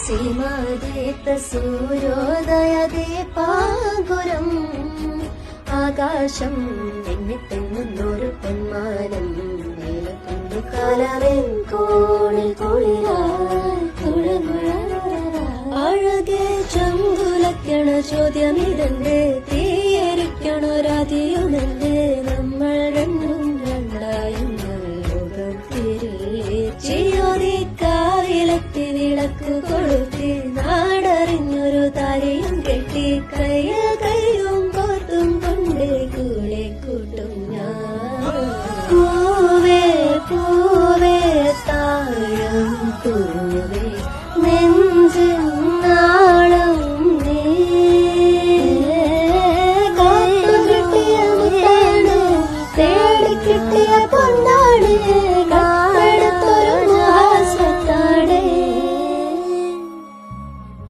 സീമാദീപ്ത സൂര്യോദയദീപാങ്കുരം ആകാശം തെന്നിത്തെങ്ങുന്നൊരു പെൺമാനം നീലക്കൊണ്ടു കാലമെൻ കോണിൽ കുളിരാഴകെ ചങ്കുലക്കണ ചോദ്യമിതന്റെ തീയരിക്കണൊരാതിയുമെന്റെ നമ്മൾ രണ്ടും രണ്ടായുന്ന ലോകം തിരിച്ചിയോതി കാവിലെത്തി വിളക്കു കൊളുത്തി നാടറിഞ്ഞൊരു താരയും കെട്ടി കയ്യും കോർത്തും കൊണ്ട് കൂടെ കൂട്ടും ഞാൻ പൂവേ പൂവേ താഴം പൂവേ നെഞ്ചിൽ